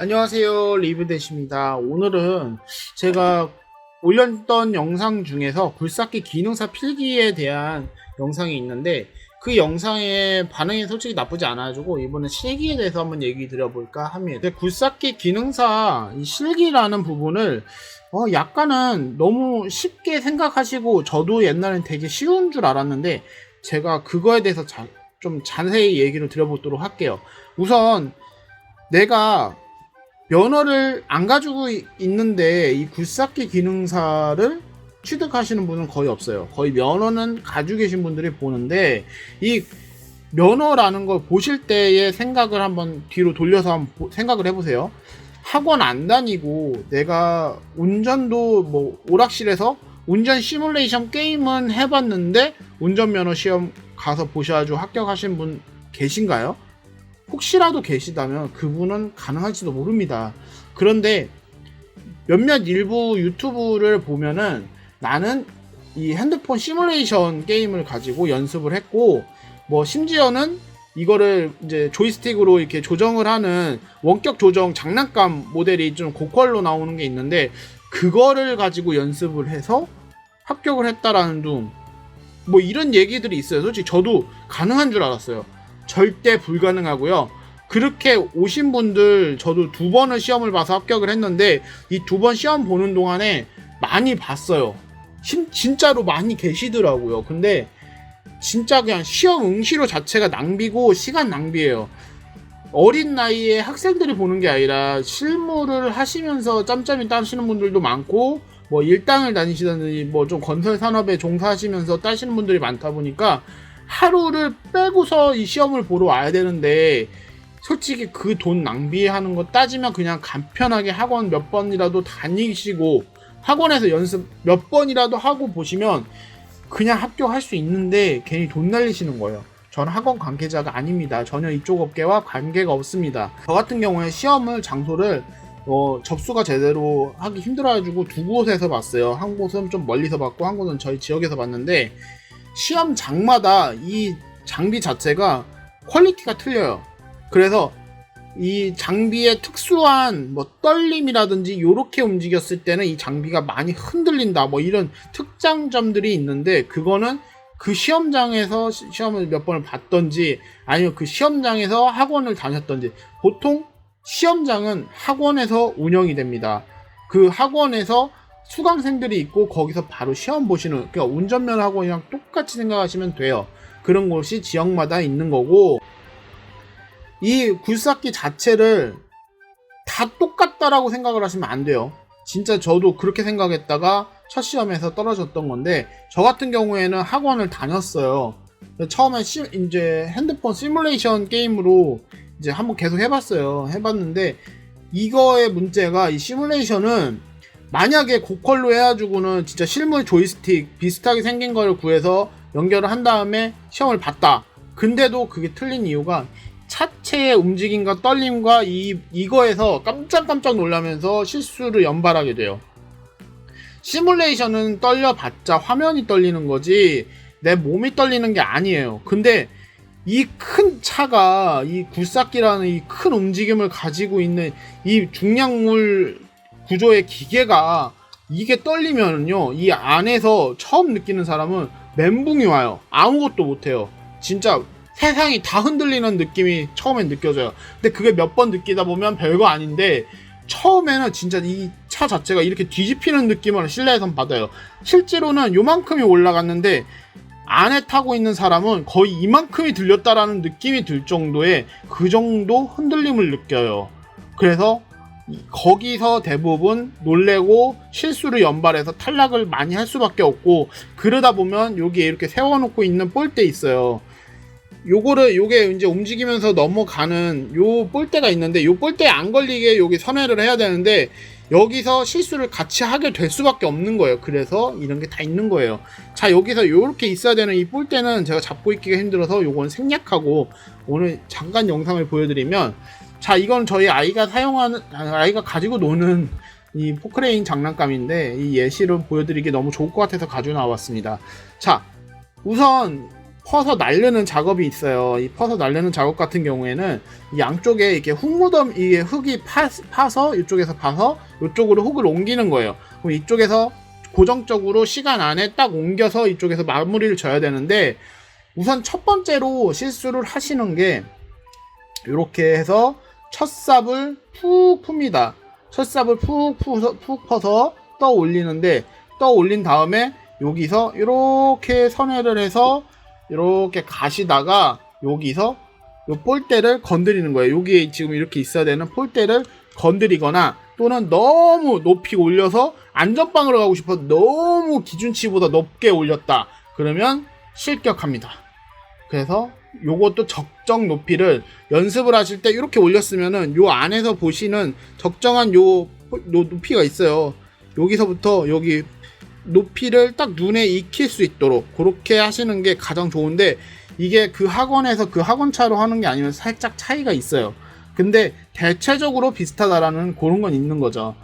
안녕하세요, 리뷰대시입니다. 오늘은 제가 올렸던 영상 중에서 굴삭기 기능사 필기에 대한 영상이 있는데 그 영상의 반응이 솔직히 나쁘지 않아가지고 이번에 실기에 대해서 한번 얘기 드려볼까 합니다. 근데 굴삭기 기능사 이 실기라는 부분을 약간은 너무 쉽게 생각하시고 저도 옛날엔 되게 쉬운 줄 알았는데 제가 그거에 대해서 좀 자세히 얘기를 드려보도록 할게요. 우선 내가 면허를 안 가지고 있는데 이 굴삭기 기능사를 취득하시는 분은 거의 없어요. 거의 면허는 가지고 계신 분들이 보는데 이 면허라는 걸 보실 때의 생각을 한번 뒤로 돌려서 한번 생각을 해보세요. 학원 안 다니고 내가 운전도 뭐 오락실에서 운전 시뮬레이션 게임은 해봤는데 운전면허 시험 가서 보셔가지고 합격하신 분 계신가요? 혹시라도 계시다면 그분은 가능할지도 모릅니다. 그런데 몇몇 일부 유튜브를 보면은 나는 이 핸드폰 시뮬레이션 게임을 가지고 연습을 했고 뭐 심지어는 이거를 이제 조이스틱으로 이렇게 조정을 하는 원격 조정 장난감 모델이 좀 고퀄로 나오는 게 있는데 그거를 가지고 연습을 해서 합격을 했다라는 둥 뭐 이런 얘기들이 있어요. 솔직히 저도 가능한 줄 알았어요. 절대 불가능하고요. 그렇게 오신 분들 저도 2번을 시험을 봐서 합격을 했는데 이 2번 시험 보는 동안에 많이 봤어요. 진짜로 많이 계시더라고요. 근데 진짜 그냥 시험 응시료 자체가 낭비고 시간 낭비예요. 어린 나이에 학생들이 보는 게 아니라 실무를 하시면서 짬짬이 따시는 분들도 많고 뭐 일당을 다니시든지 뭐 좀 건설 산업에 종사하시면서 따시는 분들이 많다 보니까 하루를 빼고서 이 시험을 보러 와야 되는데 솔직히 그 돈 낭비하는 거 따지면 그냥 간편하게 학원 몇 번이라도 다니시고 학원에서 연습 몇 번이라도 하고 보시면 그냥 합격할 수 있는데 괜히 돈 날리시는 거예요. 저는 학원 관계자가 아닙니다. 전혀 이쪽 업계와 관계가 없습니다. 저 같은 경우에 시험을 장소를 접수가 제대로 하기 힘들어가지고 2곳에서 봤어요. 한 곳은 좀 멀리서 봤고 한 곳은 저희 지역에서 봤는데 시험장마다 이 장비 자체가 퀄리티가 틀려요. 그래서 이 장비의 특수한 뭐 떨림이라든지 요렇게 움직였을 때는 이 장비가 많이 흔들린다 뭐 이런 특장점들이 있는데 그거는 그 시험장에서 시험을 몇 번을 봤던지 아니면 그 시험장에서 학원을 다녔던지 보통 시험장은 학원에서 운영이 됩니다. 그 학원에서 수강생들이 있고 거기서 바로 시험 보시는 그러니까 운전면허 학원이랑 똑같이 생각하시면 돼요. 그런 곳이 지역마다 있는 거고 이 굴삭기 자체를 다 똑같다라고 생각을 하시면 안 돼요. 진짜 저도 그렇게 생각했다가 첫 시험에서 떨어졌던 건데 저 같은 경우에는 학원을 다녔어요. 처음에 이제 핸드폰 시뮬레이션 게임으로 이제 한번 계속 해봤어요. 해봤는데 이거의 문제가 이 시뮬레이션은 만약에 고퀄로 해가지고는 진짜 실물 조이스틱 비슷하게 생긴 걸 구해서 연결을 한 다음에 시험을 봤다. 근데도 그게 틀린 이유가 차체의 움직임과 떨림과 이거에서 깜짝깜짝 놀라면서 실수를 연발하게 돼요. 시뮬레이션은 떨려봤자 화면이 떨리는 거지 내 몸이 떨리는 게 아니에요. 근데 이 큰 차가 이 굴삭기라는 이 큰 움직임을 가지고 있는 이 중량물 구조의 기계가 이게 떨리면요 이 안에서 처음 느끼는 사람은 멘붕이 와요. 아무것도 못해요. 진짜 세상이 다 흔들리는 느낌이 처음엔 느껴져요. 근데 그게 몇 번 느끼다 보면 별거 아닌데 처음에는 진짜 이 차 자체가 이렇게 뒤집히는 느낌을 실내에선 받아요. 실제로는 요만큼이 올라갔는데 안에 타고 있는 사람은 거의 이만큼이 들렸다라는 느낌이 들 정도의 그 정도 흔들림을 느껴요. 그래서 거기서 대부분 놀래고 실수를 연발해서 탈락을 많이 할 수밖에 없고 그러다 보면 여기에 이렇게 세워놓고 있는 볼대 있어요. 요게 이제 움직이면서 넘어가는 요 볼대가 있는데 요 볼대에 안 걸리게 여기 선회를 해야 되는데 여기서 실수를 같이 하게 될 수밖에 없는 거예요. 그래서 이런 게 다 있는 거예요. 자, 여기서 요렇게 있어야 되는 이 볼대는 제가 잡고 있기가 힘들어서 요건 생략하고 오늘 잠깐 영상을 보여드리면 자, 이건 저희 아이가 가지고 노는 이 포크레인 장난감인데 이 예시를 보여드리기 너무 좋을 것 같아서 가지고 나왔습니다. 자, 우선 퍼서 날르는 작업이 있어요. 이 퍼서 날르는 작업 같은 경우에는 이 양쪽에 이렇게 흙무덤, 이게 흙이 파서 이쪽에서 파서 이쪽으로 흙을 옮기는 거예요. 그럼 이쪽에서 고정적으로 시간 안에 딱 옮겨서 이쪽에서 마무리를 져야 되는데, 우선 첫 번째로 실수를 하시는 게 이렇게 해서 첫 삽을 푹 풉니다. 첫 삽을 푹 퍼서 떠 올리는데, 떠 올린 다음에 여기서 이렇게 선회를 해서 이렇게 가시다가 여기서 이 볼대를 건드리는 거예요. 여기에 지금 이렇게 있어야 되는 볼대를 건드리거나, 또는 너무 높이 올려서 안전빵으로 가고 싶어 너무 기준치보다 높게 올렸다 그러면 실격합니다. 그래서 요것도 적정 높이를 연습을 하실 때 이렇게 올렸으면은 요 안에서 보시는 적정한 요 높이가 있어요. 여기서부터 여기 높이를 딱 눈에 익힐 수 있도록 그렇게 하시는 게 가장 좋은데, 이게 그 학원에서 그 학원차로 하는 게 아니면 살짝 차이가 있어요. 근데 대체적으로 비슷하다라는 그런 건 있는 거죠.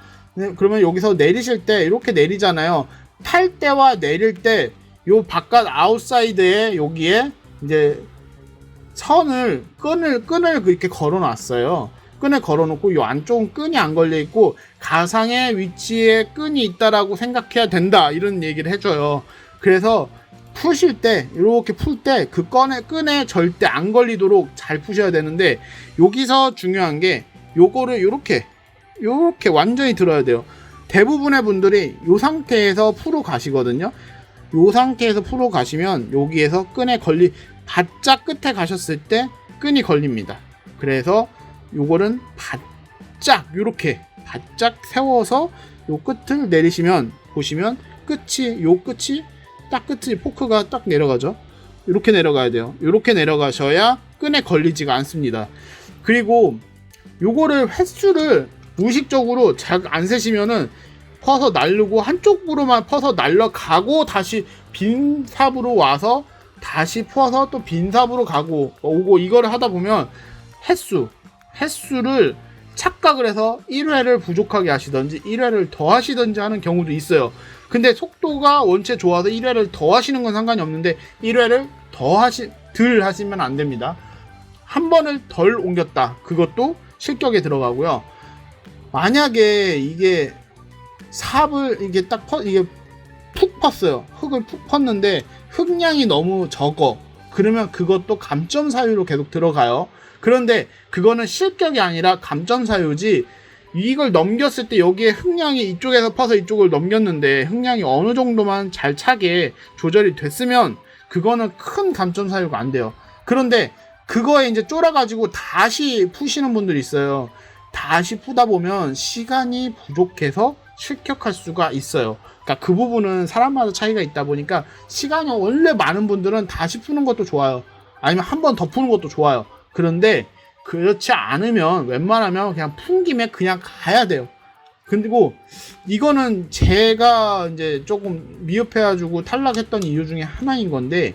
그러면 여기서 내리실 때 이렇게 내리잖아요. 탈 때와 내릴 때 요 바깥 아웃사이드에 여기에 이제 선을 끈을 그렇게 걸어 놨어요. 끈을 걸어 놓고 요 안쪽은 끈이 안 걸려 있고 가상의 위치에 끈이 있다라고 생각해야 된다, 이런 얘기를 해줘요. 그래서 푸실 때, 이렇게 풀 때 그 끈에 절대 안 걸리도록 잘 푸셔야 되는데, 여기서 중요한 게 요거를 요렇게 완전히 들어야 돼요. 대부분의 분들이 요 상태에서 풀어 가시거든요. 요 상태에서 풀어 가시면 여기에서 끈에 바짝 끝에 가셨을 때 끈이 걸립니다. 그래서 요거는 바짝 바짝 세워서 요 끝을 내리시면, 보시면 요 끝이 딱 끝이 포크가 딱 내려가죠. 이렇게 내려가야 돼요. 이렇게 내려가셔야 끈에 걸리지가 않습니다. 그리고 요거를 횟수를 무의식적으로 잘 안 세시면은 퍼서 날르고 한쪽으로만 퍼서 날라가고 다시 빈 삽으로 와서 다시 퍼서 또 빈 삽으로 오고 이거를 하다 보면 횟수를 착각을 해서 1회를 부족하게 하시던지 1회를 더 하시던지 하는 경우도 있어요. 근데 속도가 원체 좋아서 1회를 더 하시는 건 상관이 없는데 1회를 덜 하시면 안 됩니다. 한 번을 덜 옮겼다, 그것도 실격에 들어가고요. 만약에 이게 삽을 이게 푹 펐어요. 흙을 푹 펐는데 흙량이 너무 적어. 그러면 그것도 감점 사유로 계속 들어가요. 그런데 그거는 실격이 아니라 감점 사유지, 이걸 넘겼을 때 여기에 흙량이 이쪽에서 파서 이쪽을 넘겼는데 흙량이 어느 정도만 잘 차게 조절이 됐으면 그거는 큰 감점 사유가 안 돼요. 그런데 그거에 이제 쫄아가지고 다시 푸시는 분들이 있어요. 다시 푸다 보면 시간이 부족해서 실격할 수가 있어요. 그러니까 그 부분은 사람마다 차이가 있다 보니까, 시간이 원래 많은 분들은 다시 푸는 것도 좋아요. 아니면 한 번 더 푸는 것도 좋아요. 그런데 그렇지 않으면 웬만하면 그냥 푼 김에 그냥 가야 돼요. 그리고 이거는 제가 이제 조금 미흡해가지고 탈락했던 이유 중에 하나인 건데,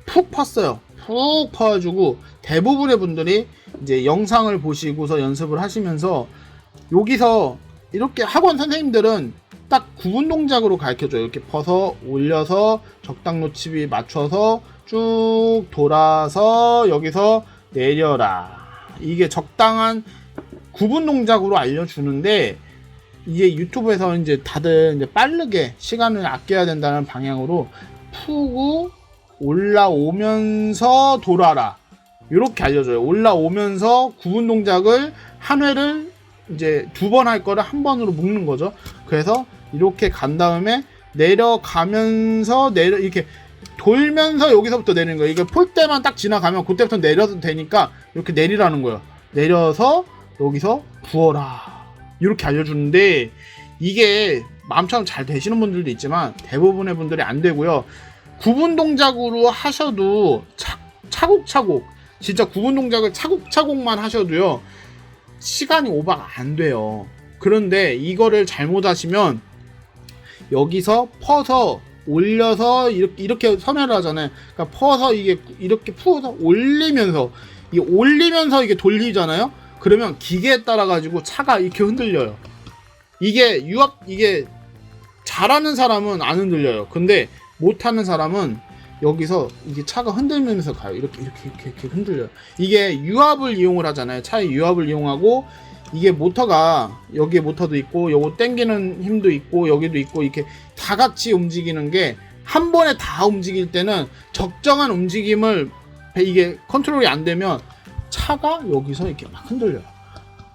푹 팠어요. 푹 퍼가지고 대부분의 분들이 이제 영상을 보시고서 연습을 하시면서, 여기서 이렇게 학원 선생님들은 딱 구분 동작으로 가르쳐줘요. 이렇게 퍼서 올려서 적당 놓치비 맞춰서 쭉 돌아서 여기서 내려라, 이게 적당한 구분 동작으로 알려주는데, 이게 유튜브에서 이제 다들 이제 빠르게 시간을 아껴야 된다는 방향으로 푸고 올라오면서 돌아라, 이렇게 알려줘요. 올라오면서 구분 동작을 한 회를 이제 2번 할 거를 한 번으로 묶는 거죠. 그래서 이렇게 간 다음에 내려가면서 이렇게 돌면서 여기서부터 내리는 거예요. 이게 폴대만 딱 지나가면 그때부터 내려도 되니까 이렇게 내리라는 거예요. 내려서 여기서 부어라, 이렇게 알려주는데, 이게 마음처럼 잘 되시는 분들도 있지만 대부분의 분들이 안 되고요. 구분 동작으로 하셔도 차곡차곡, 진짜 구분 동작을 차곡차곡만 하셔도요 시간이 오버가 안 돼요. 그런데 이거를 잘못 하시면 여기서 퍼서 올려서 이렇게 선회를 하잖아요. 그러니까 퍼서 이게 이렇게 풀어서 올리면서 이게 돌리잖아요. 그러면 기계에 따라 가지고 차가 이렇게 흔들려요. 이게 잘하는 사람은 안 흔들려요. 근데 못하는 사람은 여기서 이게 차가 흔들면서 가요. 이렇게 흔들려요. 이게 유압을 이용을 하잖아요. 차의 유압을 이용하고, 이게 모터가 여기에 모터도 있고 요거 당기는 힘도 있고 여기도 있고 이렇게 다 같이 움직이는 게 한 번에 다 움직일 때는 적정한 움직임을 이게 컨트롤이 안 되면 차가 여기서 이렇게 막 흔들려요.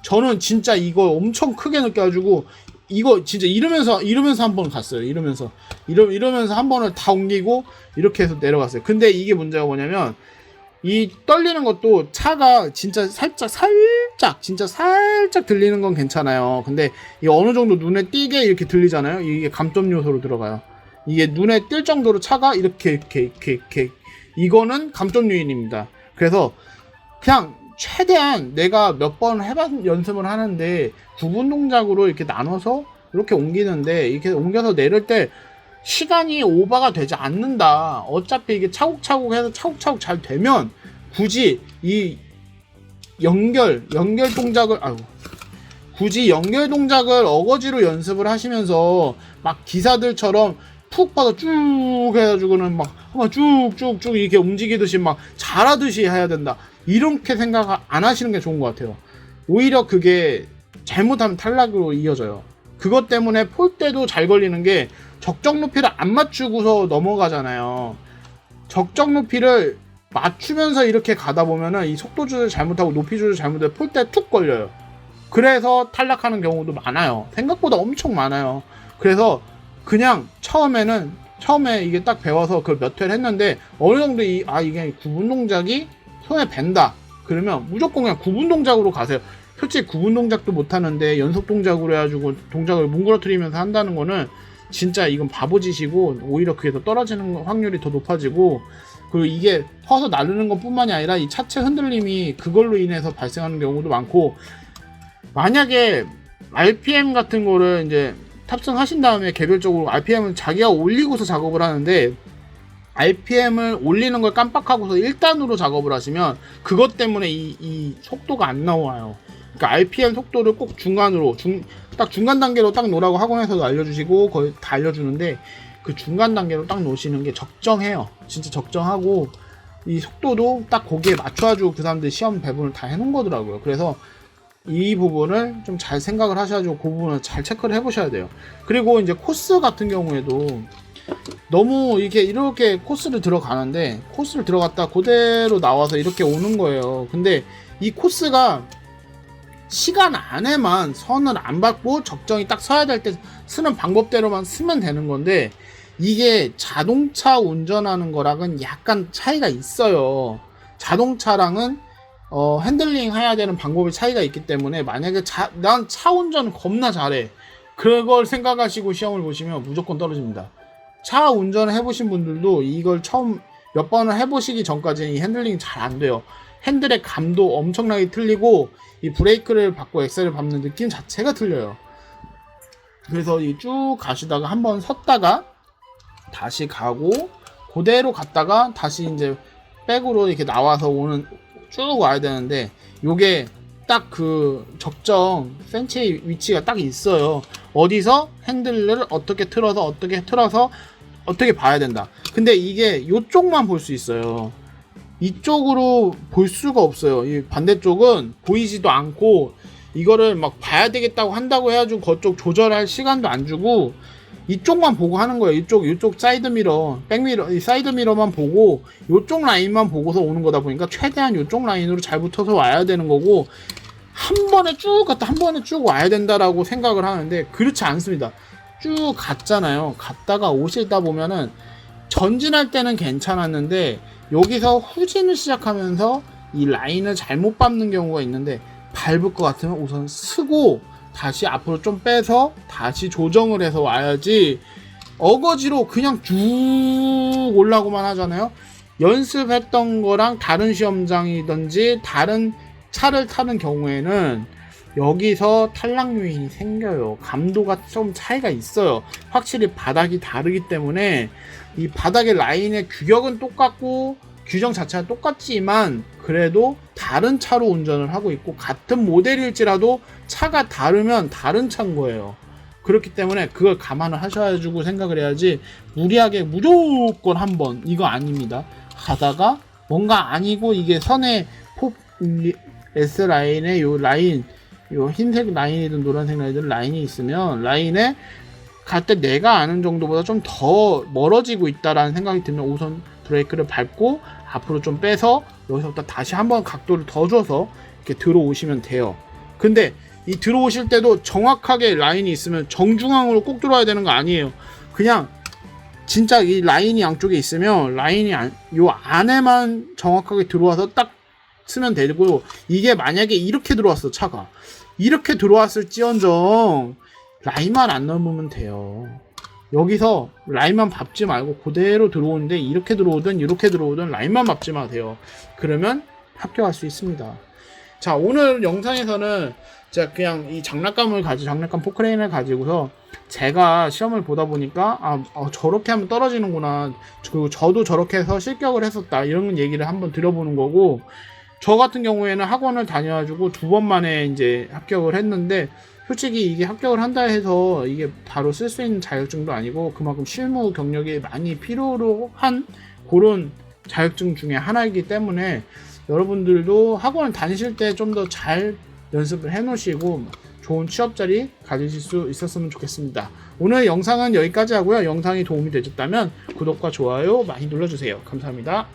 저는 진짜 이거 엄청 크게 느껴가지고 이거 진짜 이러면서 한 번 갔어요. 이러면서 한 번을 다 옮기고 이렇게 해서 내려갔어요. 근데 이게 문제가 뭐냐면 이 떨리는 것도 차가 진짜 진짜 살짝 들리는 건 괜찮아요. 근데 이 어느 정도 눈에 띄게 이렇게 들리잖아요. 이게 감점 요소로 들어가요. 이게 눈에 띌 정도로 차가 이렇게 이거는 감점 요인입니다. 그래서 그냥 최대한 내가 몇 번 연습을 하는데 구분 동작으로 이렇게 나눠서 이렇게 옮기는데, 이렇게 옮겨서 내릴 때 시간이 오버가 되지 않는다. 어차피 이게 차곡차곡 해서 차곡차곡 잘 되면 굳이 이 연결 동작을 굳이 연결 동작을 어거지로 연습을 하시면서 막 기사들처럼 푹 빠져 쭉 해가지고는 막 한번 쭉쭉쭉 이렇게 움직이듯이 막 잘하듯이 해야 된다. 이렇게 생각 안 하시는 게 좋은 것 같아요. 오히려 그게 잘못하면 탈락으로 이어져요. 그것 때문에 폴 때도 잘 걸리는 게 적정 높이를 안 맞추고서 넘어가잖아요. 적정 높이를 맞추면서 이렇게 가다 보면은 이 속도 조절 잘못하고 높이 조절 잘못해서 폴 때 툭 걸려요. 그래서 탈락하는 경우도 많아요. 생각보다 엄청 많아요. 그래서 그냥 처음에 이게 딱 배워서 그걸 몇 회를 했는데 어느 정도 이게 구분 동작이 손에 밴다. 그러면 무조건 그냥 구분 동작으로 가세요. 솔직히 구분 동작도 못 하는데 연속 동작으로 해가지고 동작을 뭉그러뜨리면서 한다는 거는 진짜 이건 바보짓이고, 오히려 그게 더 떨어지는 확률이 더 높아지고, 그리고 이게 퍼서 나르는 것 뿐만이 아니라 이 차체 흔들림이 그걸로 인해서 발생하는 경우도 많고, 만약에 RPM 같은 거를 이제 탑승하신 다음에 개별적으로 RPM을 자기가 올리고서 작업을 하는데, RPM을 올리는 걸 깜빡하고서 1단으로 작업을 하시면 그것 때문에 이 속도가 안 나와요. 그러니까 RPM 속도를 꼭 중간으로 딱 중간 단계로 딱 놓으라고 학원에서도 알려주시고 거의 다 알려주는데, 그 중간 단계로 딱 놓으시는 게 적정해요. 진짜 적정하고 이 속도도 딱 거기에 맞춰가지고 그 사람들이 시험 배분을 다 해놓은 거더라고요. 그래서 이 부분을 좀 잘 생각을 하셔가지고 그 부분을 잘 체크를 해보셔야 돼요. 그리고 이제 코스 같은 경우에도 너무 이렇게 코스를 들어가는데, 코스를 들어갔다 그대로 나와서 이렇게 오는 거예요. 근데 이 코스가 시간 안에만 선을 안 밟고 적정히 딱 서야 될 때 쓰는 방법대로만 쓰면 되는 건데, 이게 자동차 운전하는 거랑은 약간 차이가 있어요. 자동차랑은 핸들링 해야 되는 방법의 차이가 있기 때문에, 만약에 난 차 운전 겁나 잘해, 그걸 생각하시고 시험을 보시면 무조건 떨어집니다. 차 운전을 해보신 분들도 이걸 처음 몇 번을 해보시기 전까지는 이 핸들링이 잘 안 돼요. 핸들의 감도 엄청나게 틀리고, 이 브레이크를 밟고 엑셀을 밟는 느낌 자체가 틀려요. 그래서 이 쭉 가시다가 한번 섰다가 다시 가고, 그대로 갔다가 다시 이제 백으로 이렇게 나와서 쭉 와야 되는데, 요게 딱 그 적정 센치의 위치가 딱 있어요. 어디서 핸들을 어떻게 틀어서 어떻게 봐야 된다. 근데 이게 요쪽만 볼 수 있어요. 이쪽으로 볼 수가 없어요. 이 반대쪽은 보이지도 않고, 이거를 막 봐야 되겠다고 한다고 해가지고 그쪽 조절할 시간도 안 주고 이쪽만 보고 하는 거예요. 이쪽 사이드 미러, 백미러, 이 사이드 미러만 보고 이쪽 라인만 보고서 오는 거다 보니까 최대한 이쪽 라인으로 잘 붙어서 와야 되는 거고, 한 번에 쭉 갔다 한 번에 쭉 와야 된다라고 생각을 하는데 그렇지 않습니다. 쭉 갔잖아요. 갔다가 오시다 보면은 전진할 때는 괜찮았는데 여기서 후진을 시작하면서 이 라인을 잘못 밟는 경우가 있는데, 밟을 것 같으면 우선 쓰고 다시 앞으로 좀 빼서 다시 조정을 해서 와야지, 어거지로 그냥 쭉 올라고만 하잖아요. 연습했던 거랑 다른 시험장이든지 다른 차를 타는 경우에는 여기서 탈락 요인이 생겨요. 감도가 좀 차이가 있어요. 확실히 바닥이 다르기 때문에 이 바닥의 라인의 규격은 똑같고 규정 자체가 똑같지만 그래도 다른 차로 운전을 하고 있고, 같은 모델일지라도 차가 다르면 다른 차인 거예요. 그렇기 때문에 그걸 감안을 하셔가지고 생각을 해야지 무리하게 무조건 한번 이거 아닙니다. 가다가 뭔가 아니고 이게 선에 S 라인에 요 라인 요 흰색 라인이든 노란색 라인이든 라인이 있으면 라인에 갈 때 내가 아는 정도보다 좀 더 멀어지고 있다라는 생각이 들면 우선 브레이크를 밟고 앞으로 좀 빼서 여기서부터 다시 한번 각도를 더 줘서 이렇게 들어오시면 돼요. 근데 이 들어오실 때도 정확하게 라인이 있으면 정중앙으로 꼭 들어와야 되는 거 아니에요. 그냥 진짜 이 라인이 양쪽에 있으면 라인이 요 안에만 정확하게 들어와서 딱 쓰면 되고, 이게 만약에 이렇게 들어왔어 차가 이렇게 들어왔을지언정 라인만 안 넘으면 돼요. 여기서 라인만 밟지 말고 그대로 들어오는데 이렇게 들어오든 이렇게 들어오든 라인만 밟지 마세요. 그러면 합격할 수 있습니다. 자, 오늘 영상에서는 제가 그냥 이 장난감 포크레인을 가지고서 제가 시험을 보다 보니까 저렇게 하면 떨어지는구나, 그리고 저도 저렇게 해서 실격을 했었다, 이런 얘기를 한번 들어보는 거고, 저 같은 경우에는 학원을 다녀가지고 2번 만에 이제 합격을 했는데, 솔직히 이게 합격을 한다 해서 이게 바로 쓸 수 있는 자격증도 아니고 그만큼 실무 경력이 많이 필요로 한 그런 자격증 중에 하나이기 때문에 여러분들도 학원을 다니실 때 좀 더 잘 연습을 해 놓으시고 좋은 취업 자리 가지실 수 있었으면 좋겠습니다. 오늘 영상은 여기까지 하고요. 영상이 도움이 되셨다면 구독과 좋아요 많이 눌러주세요. 감사합니다.